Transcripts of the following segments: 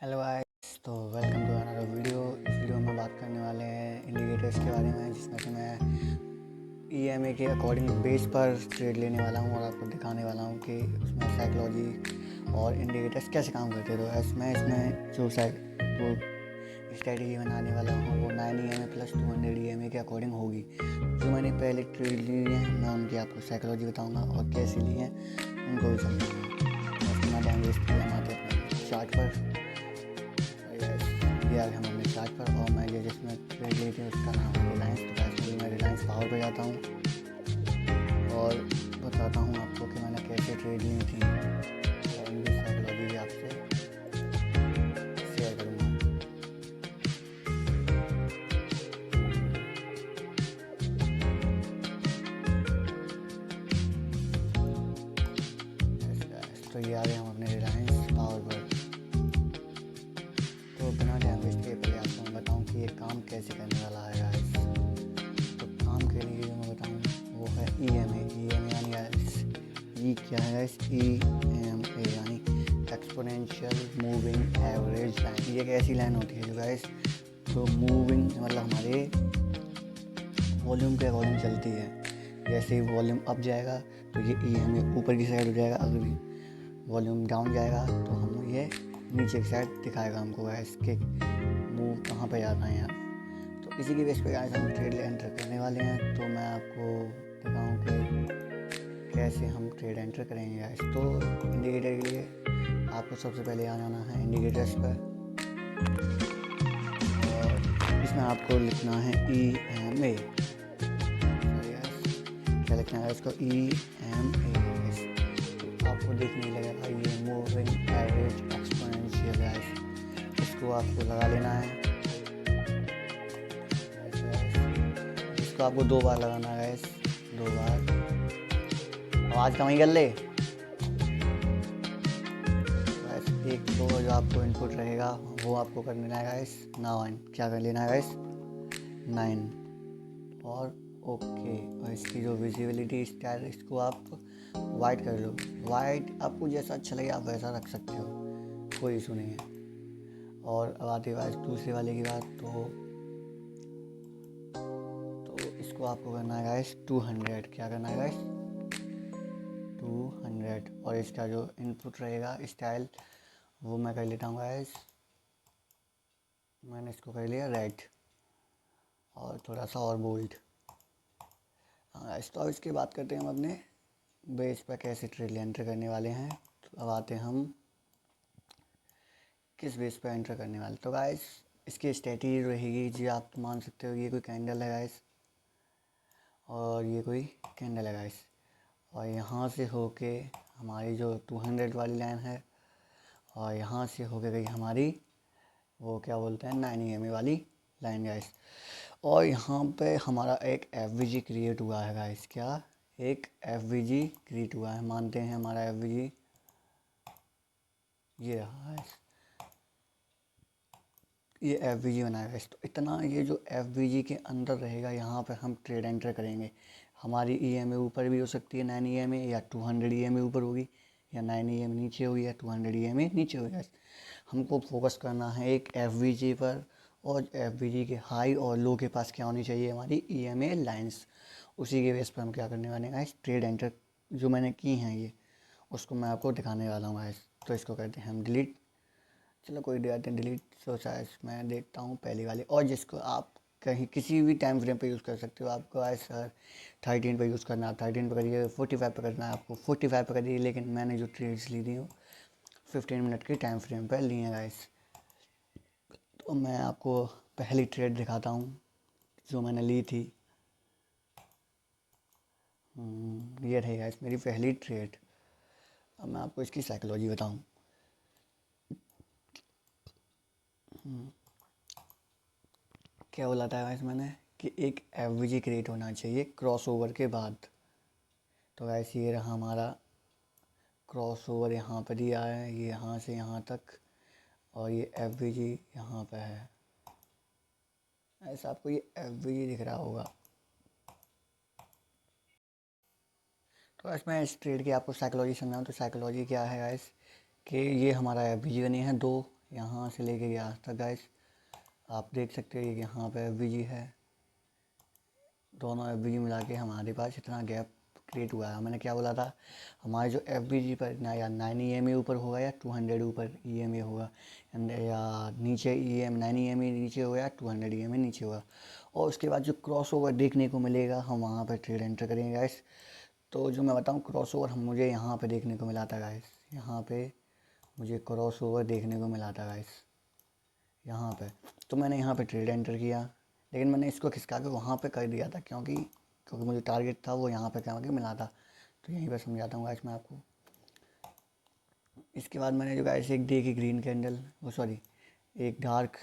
Hello guys, तो welcome to another video. इस video में बात करने वाले हैं इंडिकेटर्स के बारे में, जिसमें कि मैं ईएमए के अकॉर्डिंग बेस पर ट्रेड लेने वाला हूं और आपको दिखाने वाला हूं कि उसमें साइकोलॉजी और इंडिकेटर्स कैसे काम करते हैं। तो इसमें जो स्ट्रेटजी बनाने वाला हूँ वो 9 EMA प्लस 200 EMA के अकॉर्डिंग होगी। जो मैंने पहले ट्रेड ली है मैं उनकी आपको साइकोलॉजी बताऊँगा और कैसे ली है उनको भी समझाऊँगा। अपना टाइम वेस्ट किया ना अपने चार्ट पर ये हम अपने चार्ट पर, और मैं जिसमें ट्रेड ली थी उसका नाम है रिलायंस। तो वैसे मैं रिलायंस पावर पर जाता हूँ और बताता हूँ आपको कि मैंने कैसे ट्रेड ली थी और उनकी साइकोलॉजी भी आपसे शेयर करूँगा। तो ये आ गए हम अपने रिलायंस पावर पर। तो बिना टाइम वेस्ट किए पहले आपको मैं बताऊँ कि ये काम कैसे करने वाला है गाइस। तो काम के लिए जो मैं बताऊँ वो है EMA यानी ई क्या है गाइस, EMA यानी एक्सपोनेंशियल मूविंग एवरेज लाइन। ये एक ऐसी लाइन होती है जो गाइस तो मूविंग मतलब हमारे वॉल्यूम के अकॉर्डिंग चलती है। जैसे ही वॉल्यूम अप जाएगा तो ये EMA ऊपर की साइड हो जाएगा, अगर वॉल्यूम डाउन जाएगा तो हम ये नीचे की साइड दिखाएगा हमको गाइस के मूव कहाँ पे जाना है यार। तो इसी की बेस पे गाइस हम ट्रेड एंटर करने वाले हैं। तो मैं आपको दिखाऊं कि कैसे हम ट्रेड एंटर करेंगे गाइस। तो इंडिकेटर के लिए आपको सबसे पहले आ जाना है इंडिकेटर्स पर और इसमें आपको लिखना है EMA। क्या लिखना है इसको, EMA। आपको देखने लगेगा ये मूविंग एवरेज एक्सपोनेंशियल गाइस, इसको आपको लगा लेना है। इसको आपको 2 बार लगाना है गाइस, 2 बार। आवाज़ कम ही कर ले गाइस। एक तो जो आपको इनपुट रहेगा वो आपको कर लेना है गाइस 9। क्या कर लेना है गाइस 9 और ओके। और इसकी जो विजिबिलिटी स्टाइल इसको आप वाइट कर लो। वाइट आपको जैसा अच्छा लगे आप वैसा रख सकते हो, कोई इशू नहीं है। और अब आती है दूसरे वाले की बात। तो इसको आपको करना है गाइस 200। क्या करना है गाइस 200। और इसका जो इनपुट रहेगा स्टाइल वो मैं कर लेता हूँ गाइस, मैंने इसको कर लिया रेड और थोड़ा सा और बोल्ड। हाँ गाइस, तो अब इसकी बात करते हैं हम अपने बेस पर कैसे ट्रेड एंटर करने वाले हैं। तो अब आते हैं हम किस बेस पर एंटर करने वाले। तो गाइस इसकी स्ट्रेटजी रहेगी जी, आप मान सकते हो ये कोई कैंडल है गाइस और ये कोई कैंडल है गाइस, और यहाँ से होके हमारी जो 200 वाली लाइन है और यहाँ से होके गई हमारी वो क्या बोलते हैं 9 EMA वाली लाइन गाइस। और यहाँ पे हमारा एक FVG क्रिएट हुआ है गाइस। क्या एक FVG क्रिएट हुआ है, मानते हैं हमारा FVG ये रहा है, ये FVG बनाया है। तो इतना ये जो FVG के अंदर रहेगा यहाँ पर हम ट्रेड एंटर करेंगे। हमारी EMA ऊपर भी हो सकती है 9 EMA, या 200 EMA ऊपर होगी, या 9 EMA नीचे होगी, या 200 EMA नीचे होगी। हमको फोकस करना है एक FVG पर, और FVG के हाई और लो के पास क्या होनी चाहिए हमारी EMA लाइंस। उसी के बेस पर हम क्या करने वाले हैं ट्रेड एंटर जो मैंने की हैं ये उसको मैं आपको दिखाने वाला हूँ गाइस। तो इसको करते हैं हम डिलीट। चलो कोई बात नहीं, डिलीट सोचा है मैं देखता हूँ पहली वाली, और जिसको आप कहीं किसी भी टाइम फ्रेम पे यूज़ कर सकते हो। आपको आज सर 13 पे यूज़ करना है 13 पे करिए, 45 पे करना है आपको 45 पे करिए। लेकिन मैंने जो ट्रेड्स ली थी 15 मिनट की टाइम फ्रेम पर ली हैं गाइस। तो मैं आपको पहली ट्रेड दिखाता हूँ जो मैंने ली थी। ये रही गाइस मेरी पहली ट्रेड। अब मैं आपको इसकी साइकोलॉजी बताऊँ। क्या बोला था गाइस मैंने कि एक FVG क्रिएट होना चाहिए क्रॉसओवर के बाद। तो गाइस ये रहा हमारा क्रॉसओवर, यहाँ पर दिया है ये यहाँ से यहाँ तक, और ये FVG यहाँ पे है। ऐसा आपको ये FVG दिख रहा होगा। तो गाइस मैं इस ट्रेड की आपको साइकोलॉजी समझाऊँ तो साइकोलॉजी क्या है गाइस कि ये हमारा FVG बनी है 2, यहाँ से लेके गया आज तक गाइस। आप देख सकते हो यहाँ पे एफ है, दोनों एफ मिला के हमारे पास इतना गैप क्रिएट हुआ है। मैंने क्या बोला था, हमारे जो एफ पर ना या 9 ऊपर होगा या 200 ऊपर ई होगा, या नीचे EM 9 नीचे होगा या 200 नीचे होगा। और उसके बाद जो क्रॉस ओवर देखने को मिलेगा हम वहाँ पर ट्रेड एंटर करेंगे गाइस। तो जो मैं बताऊँ क्रॉस ओवर मुझे यहाँ पे देखने को मिला था गाइस, यहाँ पे मुझे क्रॉस ओवर देखने को मिला था गाइस यहाँ पे। तो मैंने यहाँ पे ट्रेड एंटर किया, लेकिन मैंने इसको खिसका के वहाँ पे कर दिया था क्योंकि मुझे टारगेट था वो यहाँ पे क्या मिला था। तो यहीं पर समझाता हूँ गाइस मैं आपको। इसके बाद मैंने जो गाइस एक देखी ग्रीन कैंडल, वो सॉरी एक डार्क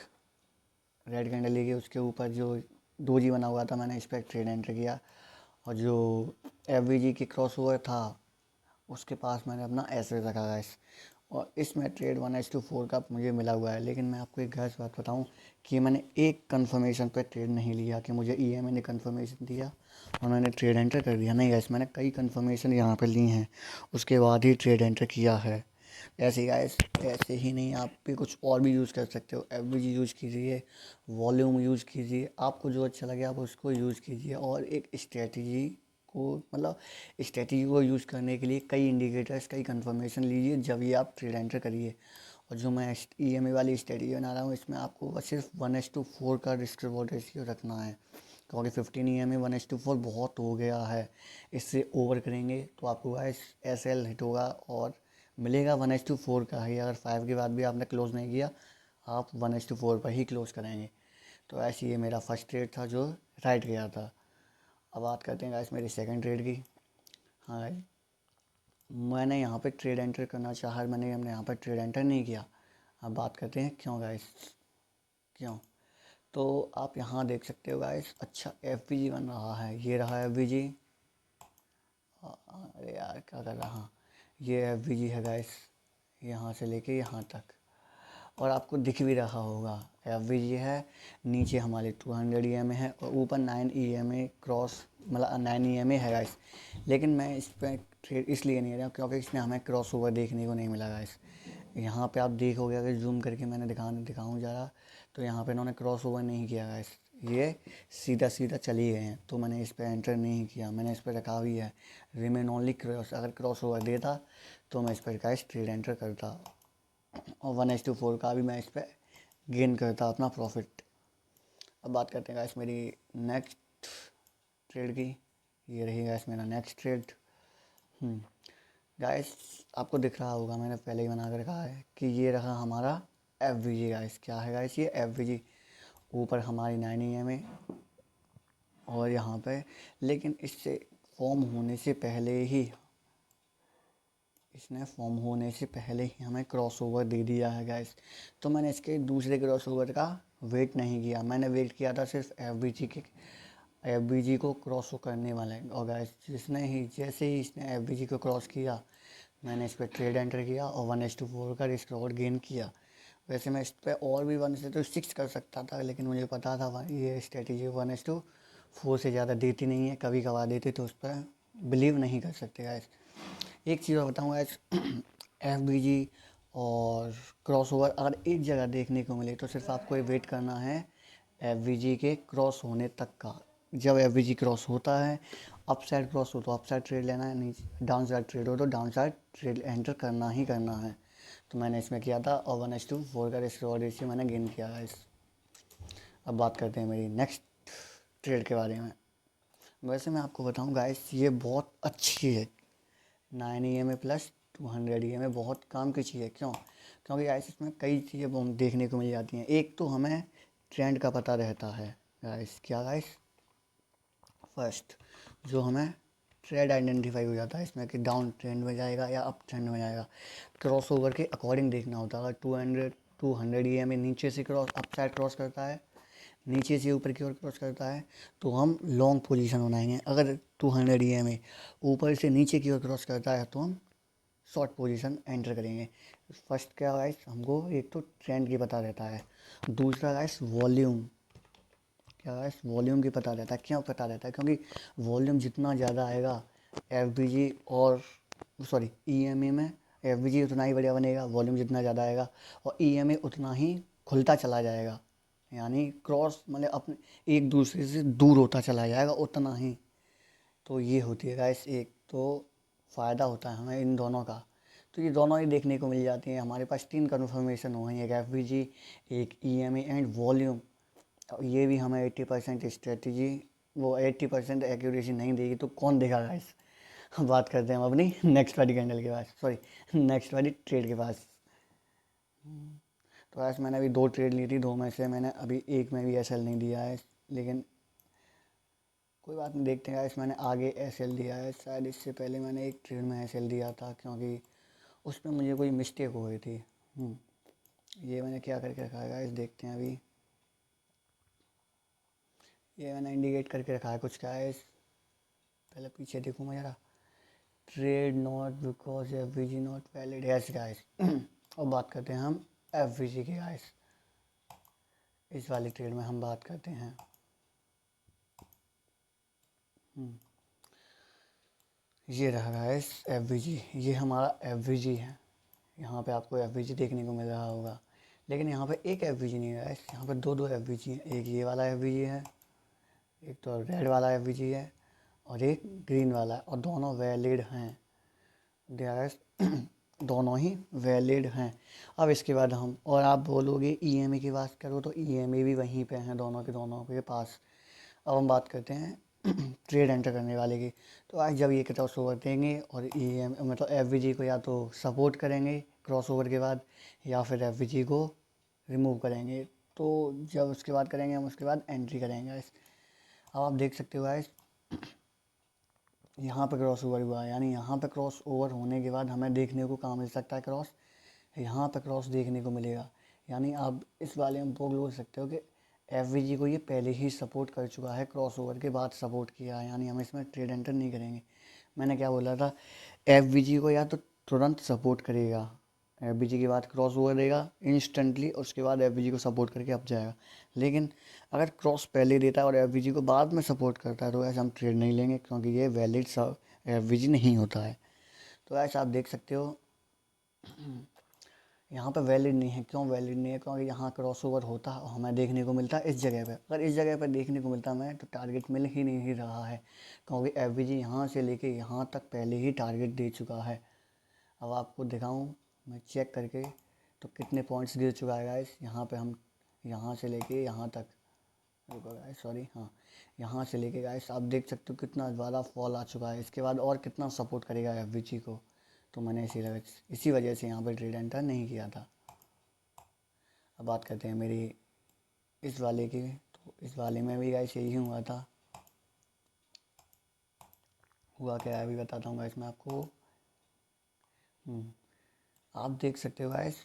रेड कैंडल लेके उसके ऊपर जो डोजी बना हुआ था, मैंने इस पर ट्रेड एंटर किया। और जो एफ की क्रॉस ओवर था उसके पास मैंने अपना ऐसे रखा गाइस। और इसमें ट्रेड 1:4 का मुझे मिला हुआ है। लेकिन मैं आपको एक गैस बात बताऊं कि मैंने एक कंफर्मेशन पे ट्रेड नहीं लिया कि मुझे EMA ने कंफर्मेशन दिया और मैंने ट्रेड एंटर कर दिया। नहीं गैस, मैंने कई कंफर्मेशन यहाँ पे ली हैं, उसके बाद ही ट्रेड एंटर किया है। ऐसे गैस, ऐसे ही नहीं, आप भी कुछ और भी यूज़ कर सकते हो। FVG यूज़ कीजिए, वॉल्यूम यूज़ कीजिए, आपको जो अच्छा लगे आप उसको यूज़ कीजिए। और एक स्ट्रेटजी को मतलब स्ट्रेटजी को यूज़ करने के लिए कई इंडिकेटर्स, कई कंफर्मेशन लीजिए जब ये आप ट्रेड एंटर करिए। और जो मैं EMA वाली स्ट्रेटजी बना रहा हूँ इसमें आपको बस सिर्फ 1:4 का रिस्क रिवॉर्ड रेशियो रखना है, क्योंकि 15 EMA 1:4 बहुत हो गया है। इससे ओवर करेंगे तो आपको SL हिट होगा और मिलेगा 1:4 का ही। अगर 5 के बाद भी आपने क्लोज़ नहीं किया, आप 1:4 पर ही क्लोज़ करेंगे। तो ऐसे ये मेरा फर्स्ट ट्रेड था जो राइट गया था। अब बात करते हैं गाइस मेरी सेकंड ट्रेड की। हाँ गाइस, मैंने यहाँ पे ट्रेड एंटर करना चाहा, हमने यहाँ पर ट्रेड एंटर नहीं किया। अब बात करते हैं क्यों गाइस, क्यों। तो आप यहाँ देख सकते हो गाइस, अच्छा FVG बन रहा है, ये रहा FVG। अरे यार क्या कर रहा, हाँ ये FVG है गाइस, यहाँ से लेके यहाँ तक। और आपको दिख भी रहा होगा FVG है, नीचे हमारे 200 EMA है और ऊपर 9 EMA क्रॉस, मतलब 9 EMA है गाइस। लेकिन मैं इस पर ट्रेड इसलिए नहीं रहा क्योंकि इसमें हमें क्रॉस ओवर देखने को नहीं मिला गाइस। यहाँ पे आप देखोगे, अगर जूम करके मैंने दिखाऊँ ज़रा, तो यहाँ पे इन्होंने क्रॉस ओवर नहीं किया गाइस, ये सीधा सीधा चली गए हैं। तो मैंने इस पर एंटर नहीं किया, मैंने इस पर रखा भी है रिमेन ओनली क्रॉस। अगर क्रॉस ओवर देता तो मैं इस पर गाइस ट्रेड एंटर करता और 1:4 का भी मैं इस पर गेन करता अपना प्रॉफिट। अब बात करते हैं गाइस मेरी नेक्स्ट ट्रेड की। ये रही गाइस मेरा नेक्स्ट ट्रेड। गाइस आपको दिख रहा होगा, मैंने पहले ही बना कर रखा है कि ये रहा हमारा FVG गाइस। क्या है गाइस ये FVG, ऊपर हमारी 9 EMA और यहाँ पे, लेकिन इससे फॉर्म होने से पहले ही, इसने फॉर्म होने से पहले ही हमें क्रॉस ओवर दे दिया है गाइस। तो मैंने इसके दूसरे क्रॉस ओवर का वेट नहीं किया, मैंने वेट किया था सिर्फ FVG को क्रॉस करने वाले। और गाइस जैसे ही इसने FVG को क्रॉस किया, मैंने इस पर ट्रेड एंटर किया और 1:4 का रिस्क रिवॉर्ड गेन किया। वैसे मैं इस पर और भी 1:6 कर सकता था, लेकिन मुझे पता था ये स्ट्रेटेजी 1:4 से ज़्यादा देती नहीं है, कभी कभार देती, तो उस पर बिलीव नहीं कर सकते गाइस। एक चीज़ और बताऊँ गाइस, FVG और क्रॉस ओवर अगर एक जगह देखने को मिले तो सिर्फ आपको ये वेट करना है FVG के क्रॉस होने तक का। जब FVG क्रॉस होता है, अप साइड क्रॉस हो तो अप साइड ट्रेड लेना है, नीचे डाउन साइड ट्रेड हो तो डाउन साइड ट्रेड एंटर करना ही करना है। तो मैंने इसमें किया था और 1:4 का रिस्क रिवॉर्ड रेशियो मैंने गेन किया है इस। अब बात करते हैं मेरी नेक्स्ट ट्रेड के बारे में। वैसे मैं आपको बताऊं गाइस, ये बहुत अच्छी है 9 EMA प्लस 200 EMA, बहुत काम की चीज़ है। क्यों, क्योंकि गाइस इसमें कई चीज़ें देखने को मिल जाती हैं। एक तो हमें ट्रेंड का पता रहता है गाइस, क्या गाइस, फर्स्ट जो हमें ट्रेड आइडेंटिफाई हो जाता है इसमें कि डाउन ट्रेंड में जाएगा या अप ट्रेंड में जाएगा। क्रॉस ओवर के अकॉर्डिंग देखना होता है। अगर 200 EMA नीचे से क्रॉस अप साइड क्रॉस करता है, नीचे से ऊपर की ओर क्रॉस करता है, तो हम लॉन्ग पोजीशन बनाएंगे। अगर 200 EMA ऊपर से नीचे की ओर क्रॉस करता है तो हम शॉर्ट पोजीशन एंटर करेंगे। फर्स्ट क्या गाइस, हमको एक तो ट्रेंड की पता रहता है, दूसरा गाइस वॉल्यूम, क्या गाइस वॉल्यूम की पता रहता है। क्यों पता रहता है, क्योंकि वॉल्यूम जितना ज़्यादा आएगा FVG और EMA में, एफ उतना ही बढ़िया बनेगा, वॉल्यूम जितना ज़्यादा आएगा और ई उतना ही खुलता चला जाएगा, यानी क्रॉस मतलब अपने एक दूसरे से दूर होता चला जाएगा उतना ही। तो ये होती है गाइस एक तो फ़ायदा होता है हमें इन दोनों का। तो ये दोनों ही देखने को मिल जाती हैं। हमारे पास 3 कन्फर्मेशन हो गई, एक एफ एक ई एंड वॉल्यूम। ये भी हमें 80% स्ट्रेटजी वो 80% एक्यूरेसी नहीं देगी तो कौन देगा गाइस। बात करते हैं हम अपनी नेक्स्ट वाली कैंडल के पास, सॉरी नेक्स्ट वाली ट्रेड के पास। तो गाइस मैंने अभी 2 ट्रेड ली थी, 2 में से मैंने अभी एक में भी एसएल नहीं दिया है, लेकिन कोई बात नहीं, देखते हैं गाइस। मैंने आगे एसएल दिया है, शायद इससे पहले मैंने एक ट्रेड में एसएल दिया था क्योंकि उसमें मुझे कोई मिस्टेक हो गई थी। ये मैंने क्या करके रखा है गाइस, देखते हैं अभी। ये मैंने इंडिकेट करके रखा है कुछ क्या है, पहले पीछे देखूँ मैं ज़रा। Trade not because F we ji not valid, yes guys. और बात करते हैं हम एफ वी जी की गाइस। इस वाली ट्रेड में हम बात करते हैं। ये रहा गाइस एफ वी जी, ये हमारा एफ वी जी है। यहाँ पे आपको एफ वी जी देखने को मिल रहा होगा, लेकिन यहाँ पे एक एफ वी जी नहीं है गाइस, यहाँ पे दो एफ वी जी हैं। एक ये वाला एफ वी जी है, एक तो रेड वाला एफ वी जी है और एक ग्रीन वाला है, और दोनों वैलिड हैं गैस। दोनों ही वैलिड हैं। अब इसके बाद हम, और आप बोलोगे ईएमए की बात करो तो ईएमए भी वहीं पे हैं दोनों के पास। अब हम बात करते हैं ट्रेड एंटर करने वाले की। तो आज जब ये क्रॉस ओवर देंगे और ईएम मतलब एफवीजी को या तो सपोर्ट करेंगे क्रॉस ओवर के बाद, या फिर एफवीजी को रिमूव करेंगे। तो जब उसके बाद करेंगे हम, उसके बाद एंट्री करेंगे गाइस। अब आप देख सकते हो गाइस, यहाँ पे क्रॉस ओवर हुआ है, यानी यहाँ पे क्रॉस ओवर होने के बाद हमें देखने को कहाँ मिल सकता है क्रॉस, यहाँ पे क्रॉस देखने को मिलेगा। यानी आप इस वाले में बोल सकते हो कि एफ को ये पहले ही सपोर्ट कर चुका है, क्रॉस ओवर के बाद सपोर्ट किया है, यानी हम इसमें ट्रेड एंटर नहीं करेंगे। मैंने क्या बोला था, एफ को या तो तुरंत सपोर्ट करेगा, एफ के बाद क्रॉस ओवर देगा इंस्टेंटली, उसके बाद एफ को सपोर्ट करके अब जाएगा। लेकिन अगर क्रॉस पहले देता है और एफ को बाद में सपोर्ट करता है तो ऐसा हम ट्रेड नहीं लेंगे, क्योंकि ये वैलिड एफ नहीं होता है। तो ऐसा आप देख सकते हो यहाँ पे वैलिड नहीं है। क्यों वैलिड नहीं है? क्योंकि यहाँ क्रॉस ओवर होता है और हमें देखने को मिलता है इस जगह पे। अगर इस जगह पे देखने को मिलता हमें तो टारगेट मिल ही नहीं रहा है, क्योंकि एफ यहाँ से लेके यहाँ तक पहले ही टारगेट दे चुका है। अब आपको दिखाऊँ मैं चेक करके तो कितने पॉइंट्स गिर चुका है गाइस। यहाँ पे हम यहाँ से लेके यहाँ तक, रुको गाइस सॉरी, हाँ यहाँ से लेके गाइस आप देख सकते हो कितना ज़्यादा फॉल आ चुका है। इसके बाद और कितना सपोर्ट करेगा एफ को, तो मैंने इसी वजह से यहाँ पर ट्रेड एंटर नहीं किया था। अब बात करते हैं मेरी इस वाले की। तो इस वाले में भी गाइस यही हुआ था। हुआ क्या है अभी बताता हूँ गाइस मैं आपको। आप देख सकते हो गाइस,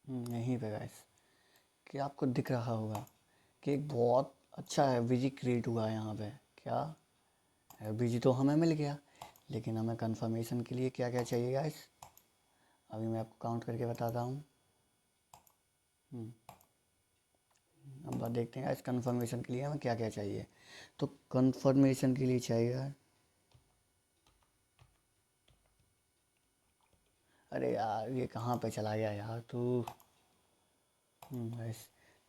यहीं पे गाइस कि आपको दिख रहा होगा कि एक बहुत अच्छा एफ क्रिएट हुआ है यहाँ पे। क्या एफ तो हमें मिल गया, लेकिन हमें कंफर्मेशन के लिए क्या क्या चाहिए गाइस, अभी मैं आपको काउंट करके बताता हूँ। अब बात देखते हैं गाइस कंफर्मेशन के लिए हमें क्या क्या चाहिए। तो कंफर्मेशन के लिए चाहिए, अरे यार ये कहाँ पे चला गया यार तू। गाइस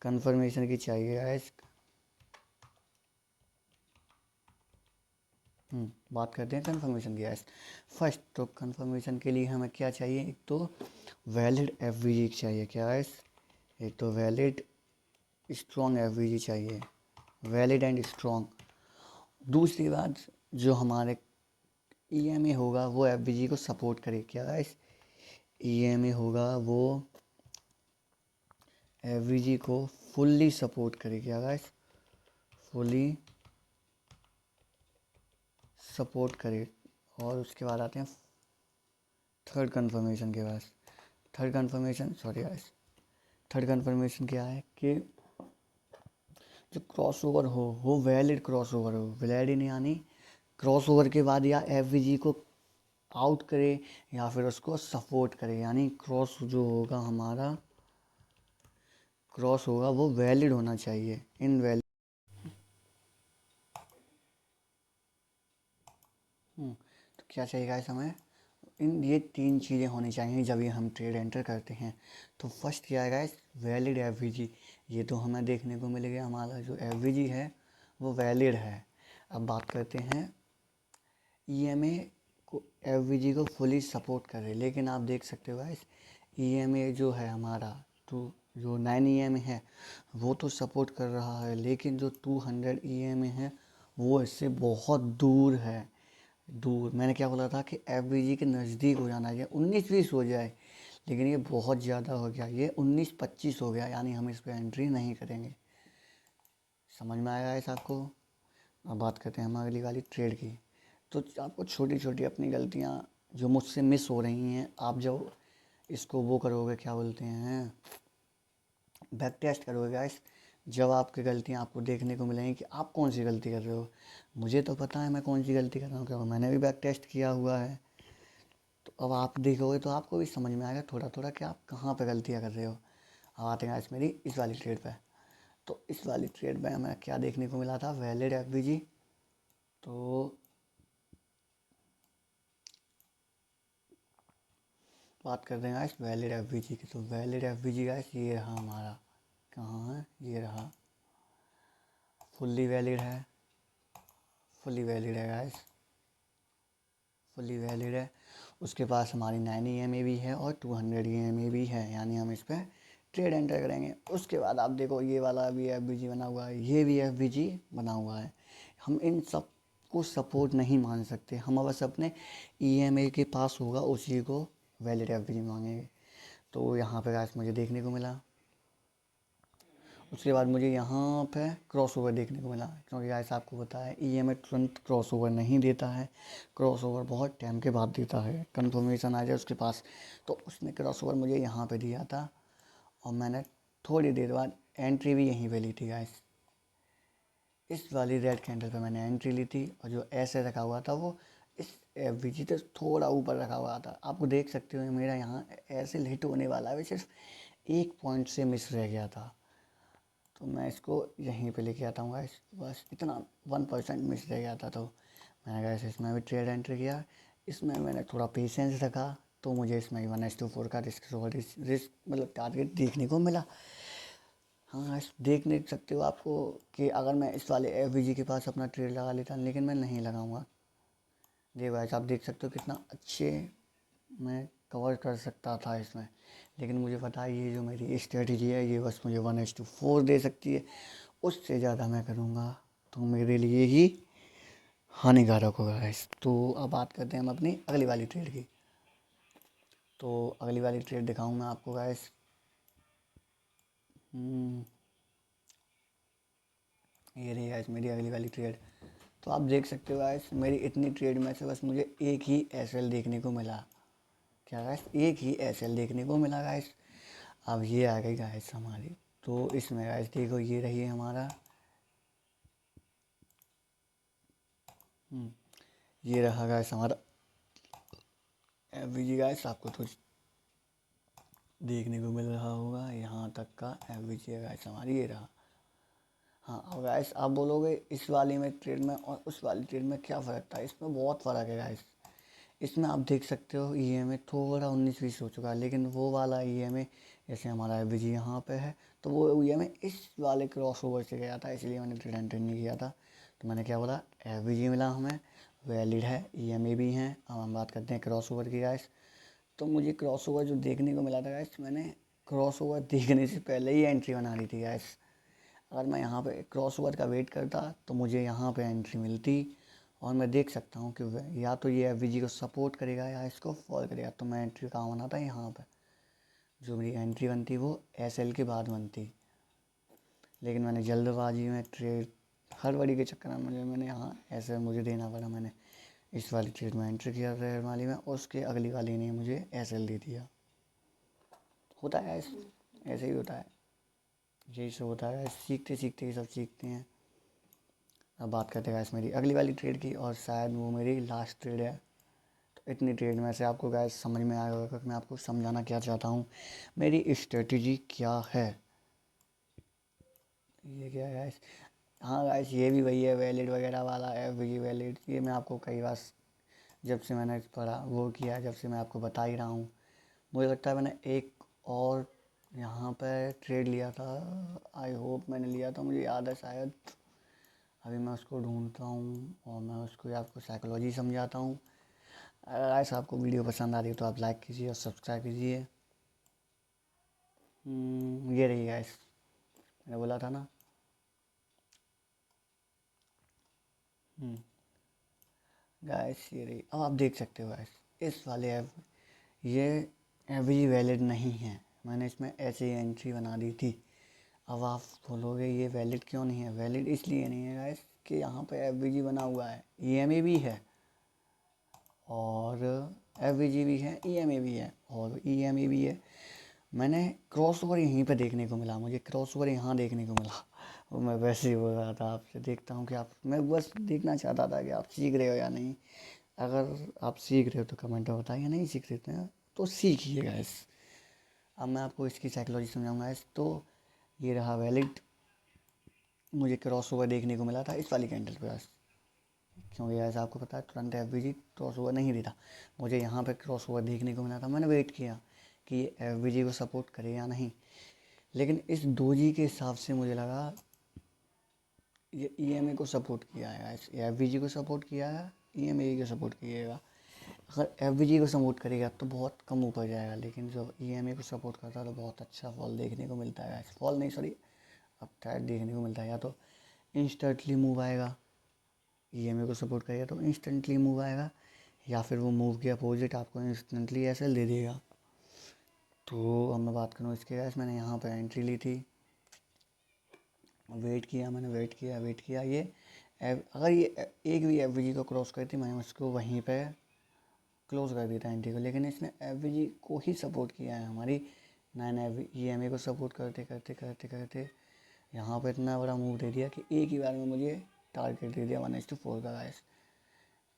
कंफर्मेशन की चाहिए गाइस। बात करते हैं कंफर्मेशन की गाइस। फर्स्ट तो कंफर्मेशन के लिए हमें क्या चाहिए, एक तो वैलिड एफ चाहिए क्या गाइस, एक तो वैलिड स्ट्रॉन्ग एफ चाहिए, वैलिड एंड स्ट्रॉन्ग। दूसरी बात, जो हमारे ई होगा वो एफ को सपोर्ट करे क्या गाइस, ई होगा वो एफ को फुल्ली सपोर्ट करे क्या गाइस, फुली सपोर्ट करे। और उसके बाद आते हैं थर्ड कंफर्मेशन के पास। Third confirmation sorry guys, third confirmation क्या है कि जो क्रॉस ओवर हो वैलिड क्रॉस ओवर हो, वैलिड यानी क्रॉस ओवर के बाद या एफ को आउट करे या फिर उसको सपोर्ट करे, यानी क्रॉस जो होगा हमारा क्रॉस होगा वो वैलिड होना चाहिए, इन वैलिड तो क्या चाहिए गाइस हमें, इन ये 3 चीज़ें होनी चाहिए जब ये हम ट्रेड एंटर करते हैं। तो फर्स्ट क्या है गाइस, वैलिड एफवीजी। ये तो हमें देखने को मिल गया, हमारा जो एफवीजी है वो वैलिड है। अब बात करते हैं ईएमए को, एफवीजी को फुली सपोर्ट करे, लेकिन आप देख सकते हो गाइस ईएमए जो है हमारा टू जो 9 ईएमए है वो तो सपोर्ट कर रहा है, लेकिन जो 200 ईएमए है वो इससे बहुत दूर है। दूर, मैंने क्या बोला था कि एफवीजी के नज़दीक हो जाना चाहिए, 19-20 हो जाए, लेकिन ये बहुत ज़्यादा हो गया, ये 19-25 हो गया, यानी हम इस पर एंट्री नहीं करेंगे। समझ में आया है आपको। अब बात करते हैं हम अगली वाली ट्रेड की। तो आपको छोटी छोटी अपनी गलतियाँ जो मुझसे मिस हो रही हैं, आप जब इसको वो करोगे, क्या बोलते हैं, बैक टेस्ट करोगे गाइस, जब आपकी गलतियाँ आपको देखने को मिलेंगी कि आप कौन सी गलती कर रहे हो। मुझे तो पता है मैं कौन सी गलती कर रहा हूँ, क्योंकि मैंने भी बैक टेस्ट किया हुआ है। तो अब आप देखोगे तो आपको भी समझ में आएगा थोड़ा थोड़ा कि आप कहाँ पे गलतियाँ कर रहे हो। अब आते हैं गाइस मेरी इस वाली ट्रेड पे। तो इस वाली ट्रेड में हमें क्या देखने को मिला था, वैलिड एफवीजी। तो बात करते हैं गाइस वैलिड एफवीजी की। तो वैलिड एफवीजी गाइस ये रहा हमारा, कहाँ है, ये रहा, फुल्ली वैलिड है, फुल्ली वैलिड है गाइस, फुल्ली वैलिड है। उसके पास हमारी 9 ईएमए भी है और 200 ईएमए भी है, यानी हम इस पर ट्रेड एंटर करेंगे। उसके बाद आप देखो ये वाला भी एफवीजी बना हुआ है, ये भी एफवीजी बना हुआ है। हम इन सब को सपोर्ट नहीं मान सकते, हम बस अपने ईएमए के पास होगा उसी को वैलिड एफवीजी मांगेंगे। तो यहाँ पे गाइस मुझे देखने को मिला। उसके बाद मुझे यहाँ पे क्रॉस ओवर देखने को मिला, क्योंकि ऐसा आपको पता है ईएमआई तुरंत क्रॉस ओवर नहीं देता है, क्रॉस ओवर बहुत टाइम के बाद देता है, कंफर्मेशन आ जाए उसके पास। तो उसने क्रॉस ओवर मुझे यहाँ पे दिया था और मैंने थोड़ी देर बाद एंट्री भी यहीं पे ली थी गाइस। इस वाली रेड कैंडल पे मैंने एंट्री ली थी, और जो ऐसे रखा हुआ था वो इस एफवीजी से थोड़ा ऊपर रखा हुआ था। आपको देख सकते हो मेरा यहाँ ऐसे हिट होने वाला है, सिर्फ एक पॉइंट से मिस रह गया था। तो मैं इसको यहीं पे लेके आता हूँ गाइस, बस इतना 1% मिस रह गया था। तो मैंने गाइस इसमें भी ट्रेड एंटर किया, इसमें मैंने थोड़ा पेशेंस रखा, तो मुझे इसमें 1:4 का रिस्क मतलब टारगेट देखने को मिला। हाँ गाइस देख नहीं सकते हो आपको कि अगर मैं इस वाले एफवीजी के पास अपना ट्रेड लगा लेता, लेकिन मैं नहीं लगाऊंगा। देखो गाइस आप देख सकते हो कितना अच्छे मैं कवर कर सकता था इसमें, लेकिन मुझे पता है ये जो मेरी स्ट्रेटजी है ये बस मुझे 1:4 दे सकती है, उससे ज़्यादा मैं करूँगा तो मेरे लिए ही हानिकारक होगा गाइस। तो अब बात करते हैं हम अपनी अगली वाली ट्रेड की। तो अगली वाली ट्रेड दिखाऊँ मैं आपको गाइस, ये रही गाइस मेरी अगली वाली ट्रेड। तो आप देख सकते हो गाइस मेरी इतनी ट्रेड में से बस मुझे एक ही एसएल देखने को मिला। क्या गाइस, एक ही एसएल देखने को मिला गाइस। अब ये आ गई गाइस हमारी, तो इसमें गाइस देखो ये रही है हमारा, ये रहा गाइस हमारा एफवीजी गाइस। आपको तो देखने को मिल रहा होगा यहाँ तक का एफवीजी है गाइस हमारी, ये रहा। हाँ अब गाइस आप बोलोगे इस वाली में ट्रेड में और उस वाली ट्रेड में क्या फ़र्क था, इसमें बहुत फ़र्क है गाइस। इसमें आप देख सकते हो ईएमए थोड़ा 19-20 हो चुका है, लेकिन वो वाला ईएमए जैसे हमारा एफवीजी यहाँ पे है, तो वो ईएमए इस वाले क्रॉस ओवर से गया था, इसलिए मैंने ट्रेड एंटर नहीं किया था। तो मैंने क्या बोला, एफवीजी मिला हमें, वैलिड है, ईएमए भी हैं। अब हम बात करते हैं क्रॉस ओवर की गाइस। तो मुझे क्रॉस ओवर जो देखने को मिला था गाइस, मैंने क्रॉस ओवर देखने से पहले ही एंट्री बना ली थी गाइस। अगर मैं यहाँ पे क्रॉस ओवर का वेट करता तो मुझे यहाँ पे एंट्री मिलती, और मैं देख सकता हूँ कि या तो ये एफवीजी को सपोर्ट करेगा या इसको फॉल करेगा। तो मैं एंट्री कहाँ बनाता, यहाँ पे जो मेरी एंट्री बनती वो एसएल के बाद बनती, लेकिन मैंने जल्दबाजी में ट्रेड हड़बड़ी के चक्कर में मैंने यहाँ ऐसे मुझे देना पड़ा। मैंने इस वाली ट्रेड में एंट्री किया रेड वाली में, उसके अगली वाली ने मुझे एसएल दे दिया। होता है ऐसे ही होता है, यही सब होता है, सीखते सीखते ही सब सीखते हैं। अब बात करते हैं गैस मेरी अगली वाली ट्रेड की, और शायद वो मेरी लास्ट ट्रेड है। तो इतनी ट्रेड में से आपको गैस समझ में आया होगा कि मैं आपको समझाना क्या चाहता हूँ, मेरी स्ट्रेटजी क्या है। ये क्या है गैस, हाँ गैस ये भी वही है वैलिड वगैरह वाला है, वही वैलिड, ये मैं आपको कई बार जब से मैंने पढ़ा वो किया, जब से मैं आपको बता ही रहा हूँ। मुझे लगता है मैंने एक और यहाँ पे ट्रेड लिया था, आई होप मैंने लिया था, मुझे याद है शायद। अभी मैं उसको ढूंढता हूँ और मैं उसको आपको साइकोलॉजी समझाता हूँ। अगर ऐसा आपको वीडियो पसंद आ रही है तो आप लाइक कीजिए और सब्सक्राइब कीजिए। ये रही गाइस, मैंने बोला था ना। गाइस ये रही, अब आप देख सकते हो गाइस, इस वाले ऐप ये एवरी वैलिड नहीं है। मैंने इसमें ऐसे ही एंट्री बना दी थी। अब आप बोलोगे ये वैलिड क्यों नहीं है? वैलिड इसलिए नहीं है गाइस कि यहाँ पे एफ बना हुआ है, ईएमए भी है और एफ भी है, ईएमए भी है और ईएमए भी है। मैंने क्रॉस ओवर यहीं पे देखने को मिला, मुझे क्रॉस ओवर यहाँ देखने को मिला। और मैं वैसे ही बोल रहा था आपसे, देखता हूँ कि आप, मैं बस देखना चाहता था कि आप सीख रहे हो या नहीं। अगर आप सीख रहे हो तो कमेंट में बताइए, नहीं सीख रहे थे तो सीखिएगा इस। अब मैं आपको इसकी साइकोलॉजी समझाऊंगा इस। तो ये रहा वैलिड, मुझे क्रॉस ओवर देखने को मिला था इस वाली कैंडल पे बस, क्योंकि ऐसा आपको पता है तुरंत एफ क्रॉस ओवर नहीं देता। मुझे यहाँ पे क्रॉस ओवर देखने को मिला था, मैंने वेट किया कि ये एफ को सपोर्ट करे या नहीं। लेकिन इस डोजी के हिसाब से मुझे लगा ये ईएमए को सपोर्ट किया है, एफ को सपोर्ट किया है, ईएमए को सपोर्ट किएगा। अगर एफ को सपोर्ट करेगा तो बहुत कम ऊपर जाएगा, लेकिन जब ईएमए को सपोर्ट करता है तो बहुत अच्छा फॉल देखने को मिलता है। फॉल नहीं, सॉरी, अब टाइट देखने को मिलता है। या तो इंस्टेंटली मूव आएगा, ईएमए को सपोर्ट करेगा तो इंस्टेंटली मूव आएगा, या फिर वो मूव के अपोजिट आपको इंस्टेंटली ऐसे दे देगा। तो अब मैं बात करूँ इसके गैस, मैंने यहाँ पर एंट्री ली थी, वेट किया, मैंने वेट किया। ये अगर ये एक भी एफ को क्रॉस करती मैंने उसको वहीं पे क्लोज कर दिया था एंट्री को। लेकिन इसने एफ को ही सपोर्ट किया है हमारी 9 ईएमए को सपोर्ट करते करते करते करते यहाँ पे इतना बड़ा मूव दे दिया कि एक ही बार में मुझे टारगेट दे दिया 1:4 का गाइस।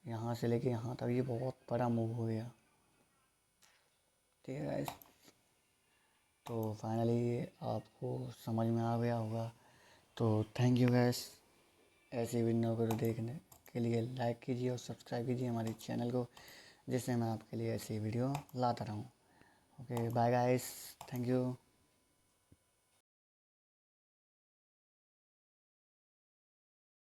यहाँ से लेके यहाँ तक ये बहुत बड़ा मूव हो गया, ठीक है गाइस। तो फाइनली आपको समझ में आ गया होगा। तो थैंक यू गैस, ऐसी वीडियो को देखने के लिए लाइक कीजिए और सब्सक्राइब कीजिए हमारे चैनल को, जिससे मैं आपके लिए ऐसी वीडियो लाता रहूँ। Okay bye guys, thank you.